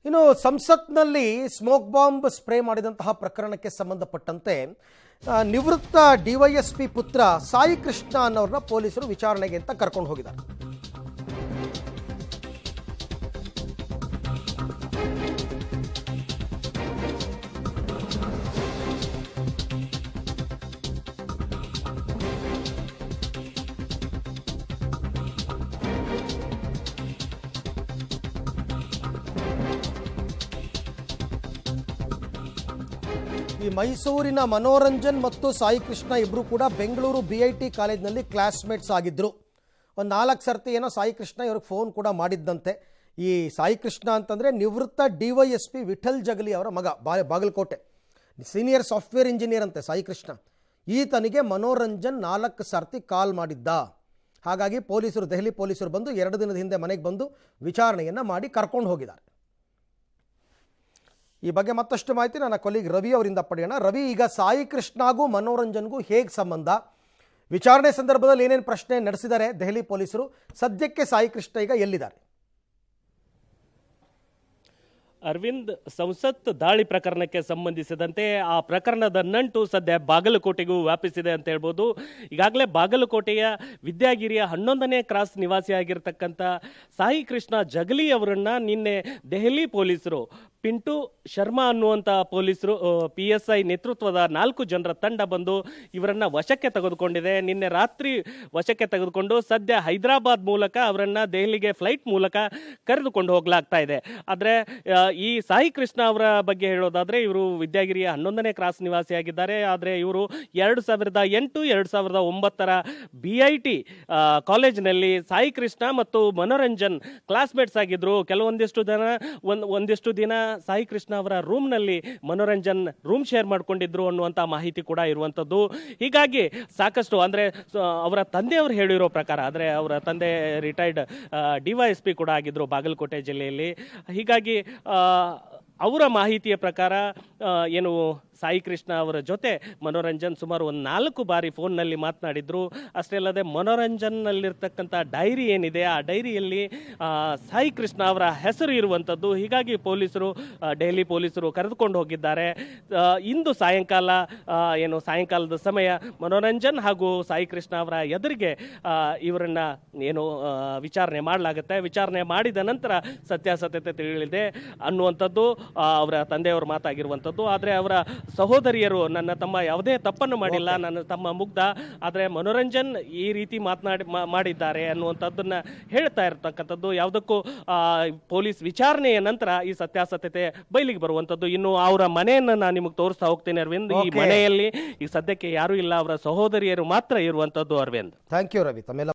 ಇನ್ನು ಸಂಸತ್ನಲ್ಲಿ smoke bomb spray ಮಾಡಿದಂತಹ ಪ್ರಕರಣಕ್ಕೆ ಸಂಬಂಧಪಟ್ಟಂತೆ ನಿವೃತ್ತ ಡಿವೈಎಸ್ಪಿ ಪುತ್ರ ಸಾಯಿ ಕೃಷ್ಣ ಅನ್ನೋರನ್ನ ಪೊಲೀಸರು ವಿಚಾರಣೆಗೆ ಅಂತ ಕರ್ಕೊಂಡು ಹೋಗಿದ್ದಾರೆ. ಈ ಮೈಸೂರಿನ ಮನೋರಂಜನ್ ಮತ್ತು ಸಾಯಿ ಕೃಷ್ಣ ಇಬ್ಬರು ಕೂಡ ಬೆಂಗಳೂರು BIT ಕಾಲೇಜ್ನಲ್ಲಿ ಕ್ಲಾಸ್ಮೇಟ್ಸ್ ಆಗಿದ್ದರು. ಒಂದು 4 ಸರ್ತಿ ಏನೋ ಸಾಯಿ ಕೃಷ್ಣ ಇವ್ರಿಗೆ ಫೋನ್ ಕೂಡ ಮಾಡಿದ್ದಂತೆ. ಈ ಸಾಯಿ ಕೃಷ್ಣ ಅಂತಂದರೆ ನಿವೃತ್ತ DYSP ವಿಠಲ್ ಜಗಲಿ ಅವರ ಮಗ, ಬಾಗಲಕೋಟೆ ಸೀನಿಯರ್ ಸಾಫ್ಟ್ವೇರ್ ಇಂಜಿನಿಯರ್ ಅಂತೆ ಸಾಯಿ ಕೃಷ್ಣ. ಈತನಿಗೆ ಮನೋರಂಜನ್ 4 ಸರ್ತಿ ಕಾಲ್ ಮಾಡಿದ್ದ. ಹಾಗಾಗಿ ಪೊಲೀಸರು, ದೆಹಲಿ ಪೊಲೀಸರು ಬಂದು 2 ದಿನದ ಹಿಂದೆ ಮನೆಗೆ ಬಂದು ವಿಚಾರಣೆಯನ್ನು ಮಾಡಿ ಕರ್ಕೊಂಡು ಹೋಗಿದ್ದಾರೆ. ಈ ಬಗ್ಗೆ ಮತ್ತಷ್ಟು ಮಾಹಿತಿ ನನ್ನ ಕೊಲೀಗ್ ರವಿ ಅವರಿಂದ ಪಡೆಯೋಣ. ರವಿ, ಈಗ ಸಾಯಿ ಕೃಷ್ಣಗೂ ಮನೋರಂಜನ್ಗೂ ಹೇಗೆ ಸಂಬಂಧ? ವಿಚಾರಣೆ ಸಂದರ್ಭದಲ್ಲಿ ಏನೇನು ಪ್ರಶ್ನೆ ನಡೆಸಿದ್ದಾರೆ ದೆಹಲಿ ಪೊಲೀಸರು? ಸದ್ಯಕ್ಕೆ ಸಾಯಿ ಕೃಷ್ಣ ಈಗ ಎಲ್ಲಿದ್ದಾರೆ? ಅರವಿಂದ್, ಸಂಸತ್ ದಾಳಿ ಪ್ರಕರಣಕ್ಕೆ ಸಂಬಂಧಿಸಿದಂತೆ ಆ ಪ್ರಕರಣದ ನಂಟು ಸದ್ಯ ಬಾಗಲಕೋಟೆಗೂ ವ್ಯಾಪಿಸಿದೆ ಅಂತ ಹೇಳ್ಬೋದು. ಈಗಾಗಲೇ ಬಾಗಲಕೋಟೆಯ ವಿದ್ಯಾಗಿರಿಯ 11ನೇ ಕ್ರಾಸ್ ನಿವಾಸಿಯಾಗಿರ್ತಕ್ಕಂಥ ಸಾಯಿ ಕೃಷ್ಣ ಜಗಲಿ ಅವರನ್ನ ನಿನ್ನೆ ದೆಹಲಿ ಪೊಲೀಸರು, ಪಿಂಟು ಶರ್ಮಾ ಅನ್ನುವಂಥ ಪೊಲೀಸರು, PSI ನೇತೃತ್ವದ 4 ಜನರ ತಂಡ ಬಂದು ಇವರನ್ನ ವಶಕ್ಕೆ ತೆಗೆದುಕೊಂಡಿದೆ. ನಿನ್ನೆ ರಾತ್ರಿ ವಶಕ್ಕೆ ತೆಗೆದುಕೊಂಡು ಸದ್ಯ ಹೈದರಾಬಾದ್ ಮೂಲಕ ಅವರನ್ನ ದೆಹಲಿಗೆ ಫ್ಲೈಟ್ ಮೂಲಕ ಕರೆದುಕೊಂಡು ಹೋಗ್ಲಾಗ್ತಾ ಇದೆ. ಆದರೆ ಈ ಸಾಯಿ ಕೃಷ್ಣ ಅವರ ಬಗ್ಗೆ ಹೇಳೋದಾದ್ರೆ, ಇವರು ವಿದ್ಯಾಗಿರಿಯ 11ನೇ ಕ್ರಾಸ್ ನಿವಾಸಿಯಾಗಿದ್ದಾರೆ. ಆದರೆ ಇವರು 2008-2009 BIT ಕಾಲೇಜಿನಲ್ಲಿ ಸಾಯಿ ಕೃಷ್ಣ ಮತ್ತು ಮನೋರಂಜನ್ ಕ್ಲಾಸ್ಮೇಟ್ಸ್ ಆಗಿದ್ರು. ಒಂದಿಷ್ಟು ದಿನ ಸಾಯಿ ಕೃಷ್ಣ ಅವರ ರೂಮ್ನಲ್ಲಿ ಮನೋರಂಜನ್ ರೂಮ್ ಶೇರ್ ಮಾಡ್ಕೊಂಡಿದ್ರು ಅನ್ನುವಂಥ ಮಾಹಿತಿ ಕೂಡ ಇರುವಂಥದ್ದು. ಹೀಗಾಗಿ ಸಾಕಷ್ಟು, ಅಂದರೆ ಅವರ ತಂದೆಯವರು ಹೇಳಿರೋ ಪ್ರಕಾರ, ಅಂದರೆ ಅವರ ತಂದೆ ರಿಟೈರ್ಡ್ DYSP ಕೂಡ ಆಗಿದ್ರು ಬಾಗಲಕೋಟೆ ಜಿಲ್ಲೆಯಲ್ಲಿ. ಹೀಗಾಗಿ ಅವರ ಮಾಹಿತಿಯ ಪ್ರಕಾರ ಏನು ಸಾಯಿ ಕೃಷ್ಣ ಅವರ ಜೊತೆ ಮನೋರಂಜನ್ ಸುಮಾರು 4 ಬಾರಿ ಫೋನ್ನಲ್ಲಿ ಮಾತನಾಡಿದ್ರು. ಅಷ್ಟೇ ಅಲ್ಲದೆ ಮನೋರಂಜನ್ನಲ್ಲಿರ್ತಕ್ಕಂಥ ಡೈರಿ ಏನಿದೆ, ಆ ಡೈರಿಯಲ್ಲಿ ಸಾಯಿ ಕೃಷ್ಣ ಅವರ ಹೆಸರು ಇರುವಂಥದ್ದು. ಹೀಗಾಗಿ ಪೊಲೀಸರು, ದೆಹಲಿ ಪೊಲೀಸರು ಕರೆದುಕೊಂಡು ಹೋಗಿದ್ದಾರೆ. ಇಂದು ಸಾಯಂಕಾಲದ ಸಮಯ ಮನೋರಂಜನ್ ಹಾಗೂ ಸಾಯಿ ಕೃಷ್ಣ ಅವರ ಎದುರಿಗೆ ಇವರನ್ನ ವಿಚಾರಣೆ ಮಾಡಲಾಗುತ್ತೆ. ವಿಚಾರಣೆ ಮಾಡಿದ ನಂತರ ಸತ್ಯಾಸತ್ಯತೆ ತಿಳಿಯಲಿದೆ ಅನ್ನುವಂಥದ್ದು ಅವರ ತಂದೆಯವರ ಮಾತಾಗಿರುವಂಥದ್ದು. ಆದರೆ ಅವರ ಸಹೋದರಿಯರು, ನನ್ನ ತಮ್ಮ ಯಾವುದೇ ತಪ್ಪನ್ನು ಮಾಡಿಲ್ಲ, ನನ್ನ ತಮ್ಮ ಮುಗ್ಧ, ಆದರೆ ಮನೋರಂಜನ್ ಈ ರೀತಿ ಮಾಡಿದ್ದಾರೆ ಅನ್ನುವಂಥದ್ದನ್ನ ಹೇಳ್ತಾ ಇರತಕ್ಕಂಥದ್ದು. ಯಾವುದಕ್ಕೂ ಪೊಲೀಸ್ ವಿಚಾರಣೆಯ ನಂತರ ಈ ಸತ್ಯಾಸತ್ಯತೆ ಬಯಲಿಗೆ ಬರುವಂಥದ್ದು. ಇನ್ನು ಅವರ ಮನೆಯನ್ನು ನಾನು ನಿಮಗೆ ತೋರಿಸ್ತಾ ಹೋಗ್ತೇನೆ ಅರವಿಂದ್. ಈ ಮನೆಯಲ್ಲಿ ಈ ಸದ್ಯಕ್ಕೆ ಯಾರೂ ಇಲ್ಲ, ಅವರ ಸಹೋದರಿಯರು ಮಾತ್ರ ಇರುವಂಥದ್ದು ಅರವಿಂದ್. Thank you Ravi. ತಮ್ಮೆಲ್ಲ